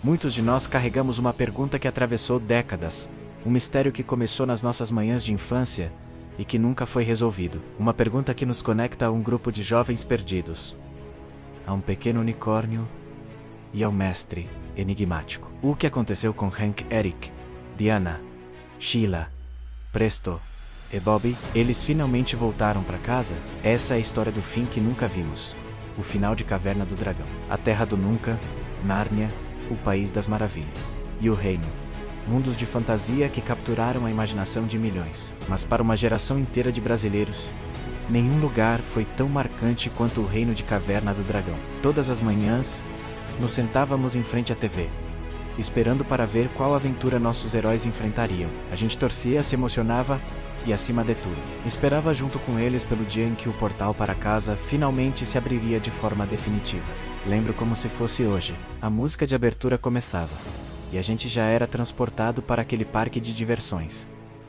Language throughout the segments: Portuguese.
Muitos de nós carregamos uma pergunta que atravessou décadas, um mistério que começou nas nossas manhãs de infância e que nunca foi resolvido. Uma pergunta que nos conecta a um grupo de jovens perdidos, a um pequeno unicórnio e ao mestre enigmático. O que aconteceu com Hank, Eric, Diana, Sheila, Presto e Bobby? Eles finalmente voltaram para casa? Essa é a história do fim que nunca vimos. O final de Caverna do Dragão. A Terra do Nunca, Nárnia, o País das Maravilhas. E o Reino. Mundos de fantasia que capturaram a imaginação de milhões. Mas para uma geração inteira de brasileiros, nenhum lugar foi tão marcante quanto o Reino de Caverna do Dragão. Todas as manhãs, nos sentávamos em frente à TV, esperando para ver qual aventura nossos heróis enfrentariam. A gente torcia, se emocionava e, acima de tudo, esperava junto com eles pelo dia em que o portal para casa finalmente se abriria de forma definitiva. Lembro como se fosse hoje. A música de abertura começava, e a gente já era transportado para aquele parque de diversões,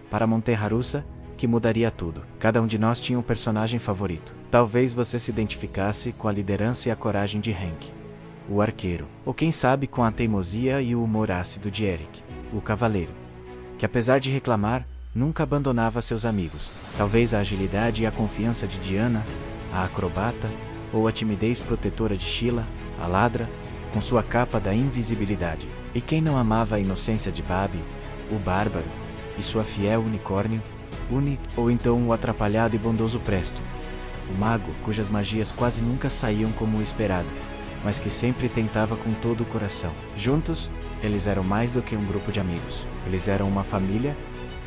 para Montanha-Russa, que mudaria tudo. Cada um de nós tinha um personagem favorito. Talvez você se identificasse com a liderança e a coragem de Hank, o arqueiro, ou quem sabe com a teimosia e o humor ácido de Eric, o cavaleiro, que apesar de reclamar, nunca abandonava seus amigos. Talvez a agilidade e a confiança de Diana, a acrobata, ou a timidez protetora de Sheila, a ladra, com sua capa da invisibilidade. E quem não amava a inocência de Babi, o bárbaro, e sua fiel unicórnio, ou então o atrapalhado e bondoso Presto, o mago cujas magias quase nunca saíam como o esperado, mas que sempre tentava com todo o coração. Juntos, eles eram mais do que um grupo de amigos. Eles eram uma família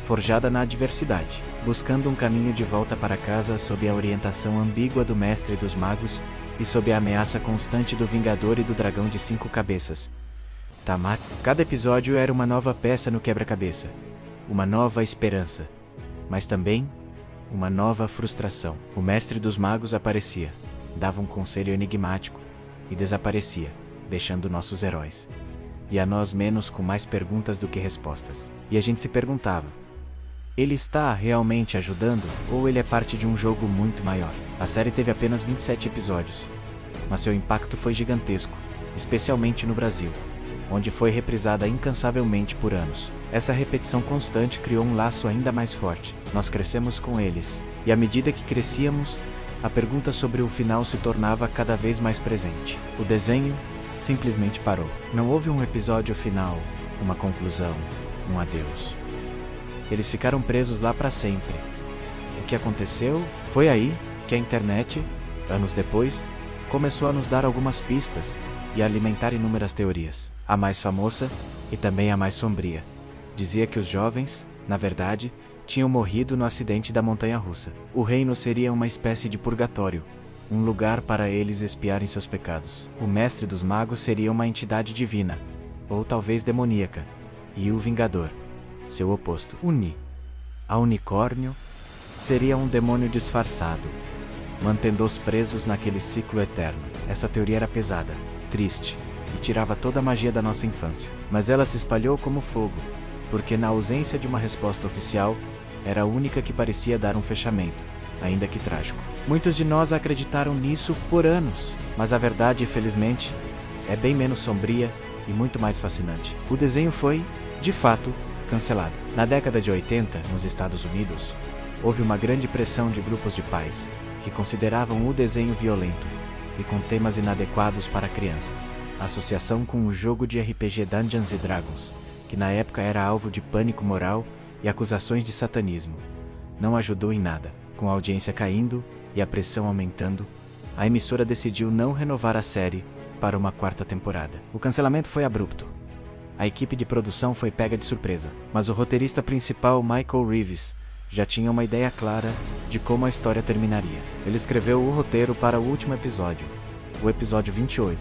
forjada na adversidade, buscando um caminho de volta para casa sob a orientação ambígua do mestre dos magos e sob a ameaça constante do Vingador e do Dragão de 5 cabeças, Tamat. Cada episódio era uma nova peça no quebra-cabeça, uma nova esperança, mas também uma nova frustração. O mestre dos magos aparecia, dava um conselho enigmático e desaparecia, deixando nossos heróis e a nós menos com mais perguntas do que respostas. E a gente se perguntava: ele está realmente ajudando ou ele é parte de um jogo muito maior? A série teve apenas 27 episódios, mas seu impacto foi gigantesco, especialmente no Brasil, onde foi reprisada incansavelmente por anos. Essa repetição constante criou um laço ainda mais forte. Nós crescemos com eles, e à medida que crescíamos, a pergunta sobre o final se tornava cada vez mais presente. O desenho simplesmente parou. Não houve um episódio final, uma conclusão, um adeus. Eles ficaram presos lá para sempre. O que aconteceu? Foi aí que a internet, anos depois, começou a nos dar algumas pistas e a alimentar inúmeras teorias. A mais famosa, e também a mais sombria, dizia que os jovens, na verdade, tinham morrido no acidente da montanha-russa. O reino seria uma espécie de purgatório, um lugar para eles expiarem seus pecados. O mestre dos magos seria uma entidade divina, ou talvez demoníaca, e o Vingador, seu oposto, a unicórnio, seria um demônio disfarçado, mantendo-os presos naquele ciclo eterno. Essa teoria era pesada, triste, e tirava toda a magia da nossa infância. Mas ela se espalhou como fogo, porque na ausência de uma resposta oficial, era a única que parecia dar um fechamento, ainda que trágico. Muitos de nós acreditaram nisso por anos, mas a verdade, infelizmente, é bem menos sombria e muito mais fascinante. O desenho foi, de fato, cancelado. Na década de 80, nos Estados Unidos, houve uma grande pressão de grupos de pais, que consideravam o desenho violento e com temas inadequados para crianças. A associação com o jogo de RPG Dungeons & Dragons, que na época era alvo de pânico moral e acusações de satanismo, não ajudou em nada. Com a audiência caindo e a pressão aumentando, a emissora decidiu não renovar a série para uma 4ª temporada. O cancelamento foi abrupto. A equipe de produção foi pega de surpresa, mas o roteirista principal, Michael Reeves, já tinha uma ideia clara de como a história terminaria. Ele escreveu o roteiro para o último episódio, o episódio 28,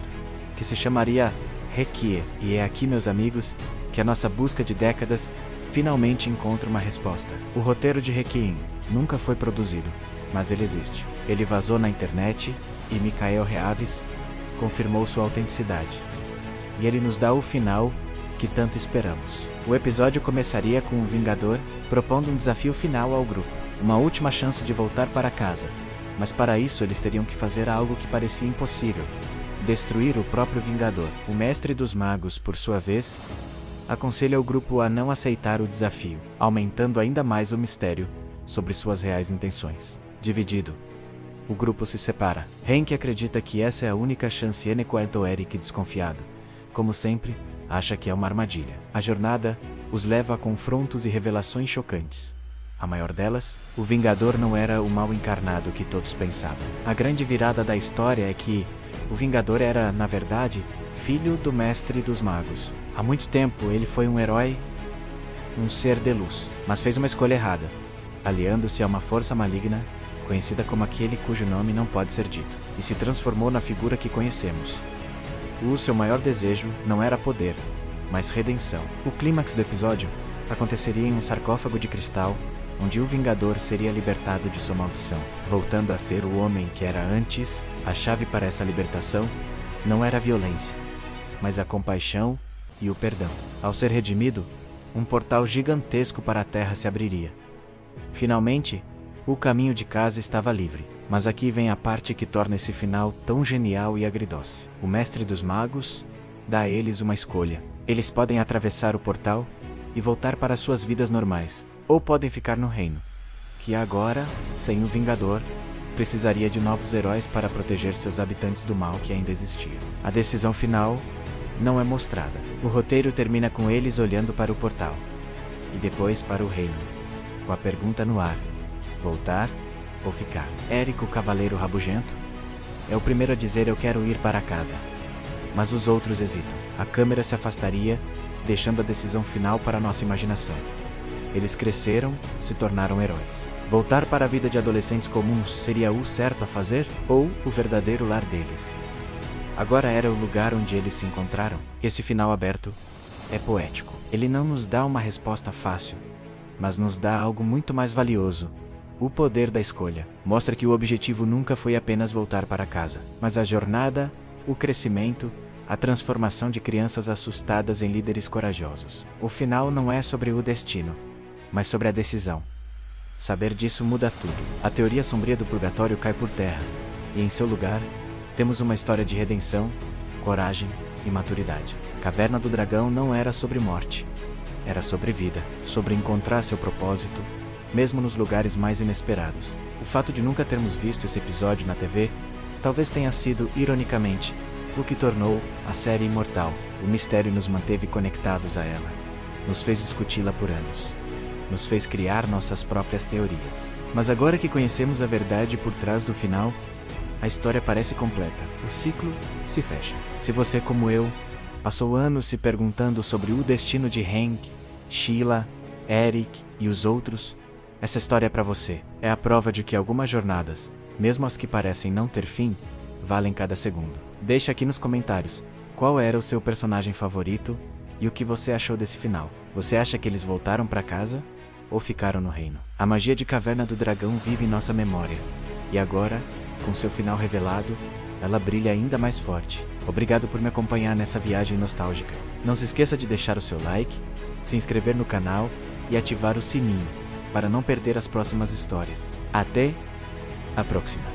que se chamaria Requiem. E é aqui, meus amigos, que a nossa busca de décadas finalmente encontra uma resposta. O roteiro de Requiem nunca foi produzido, mas ele existe. Ele vazou na internet e Michael Reaves confirmou sua autenticidade. E ele nos dá o final que tanto esperamos. O episódio começaria com o Vingador propondo um desafio final ao grupo, uma última chance de voltar para casa, mas para isso eles teriam que fazer algo que parecia impossível: destruir o próprio Vingador. O Mestre dos Magos, por sua vez, aconselha o grupo a não aceitar o desafio, aumentando ainda mais o mistério sobre suas reais intenções. Dividido, o grupo se separa. Hank acredita que essa é a única chance, enquanto Eric, desconfiado, como sempre, acha que é uma armadilha. A jornada os leva a confrontos e revelações chocantes. A maior delas, o Vingador não era o mal encarnado que todos pensavam. A grande virada da história é que o Vingador era, na verdade, filho do Mestre dos Magos. Há muito tempo ele foi um herói, um ser de luz, mas fez uma escolha errada, aliando-se a uma força maligna, conhecida como aquele cujo nome não pode ser dito, e se transformou na figura que conhecemos. O seu maior desejo não era poder, mas redenção. O clímax do episódio aconteceria em um sarcófago de cristal, onde o Vingador seria libertado de sua maldição, voltando a ser o homem que era antes. A chave para essa libertação não era a violência, mas a compaixão e o perdão. Ao ser redimido, um portal gigantesco para a Terra se abriria. Finalmente, o caminho de casa estava livre. Mas aqui vem a parte que torna esse final tão genial e agridoce. O Mestre dos Magos dá a eles uma escolha. Eles podem atravessar o portal e voltar para suas vidas normais, ou podem ficar no reino, que agora, sem o Vingador, precisaria de novos heróis para proteger seus habitantes do mal que ainda existia. A decisão final não é mostrada. O roteiro termina com eles olhando para o portal, e depois para o reino, com a pergunta no ar: voltar ou ficar? Eric, o cavaleiro rabugento, é o primeiro a dizer: eu quero ir para casa. Mas os outros hesitam. A câmera se afastaria, deixando a decisão final para nossa imaginação. Eles cresceram, se tornaram heróis. Voltar para a vida de adolescentes comuns seria o certo a fazer, ou o verdadeiro lar deles? Agora era o lugar onde eles se encontraram. Esse final aberto é poético. Ele não nos dá uma resposta fácil, mas nos dá algo muito mais valioso: o poder da escolha. Mostra que o objetivo nunca foi apenas voltar para casa, mas a jornada, o crescimento, a transformação de crianças assustadas em líderes corajosos. O final não é sobre o destino, mas sobre a decisão. Saber disso muda tudo. A teoria sombria do purgatório cai por terra, e em seu lugar, temos uma história de redenção, coragem e maturidade. Caverna do Dragão não era sobre morte, era sobre vida, sobre encontrar seu propósito, mesmo nos lugares mais inesperados. O fato de nunca termos visto esse episódio na TV talvez tenha sido, ironicamente, o que tornou a série imortal. O mistério nos manteve conectados a ela, nos fez discuti-la por anos, nos fez criar nossas próprias teorias. Mas agora que conhecemos a verdade por trás do final, a história parece completa. O ciclo se fecha. Se você, como eu, passou anos se perguntando sobre o destino de Hank, Sheila, Eric e os outros, essa história é para você. É a prova de que algumas jornadas, mesmo as que parecem não ter fim, valem cada segundo. Deixa aqui nos comentários qual era o seu personagem favorito e o que você achou desse final. Você acha que eles voltaram para casa ou ficaram no reino? A magia de Caverna do Dragão vive em nossa memória, e agora, com seu final revelado, ela brilha ainda mais forte. Obrigado por me acompanhar nessa viagem nostálgica. Não se esqueça de deixar o seu like, se inscrever no canal e ativar o sininho para não perder as próximas histórias. Até a próxima!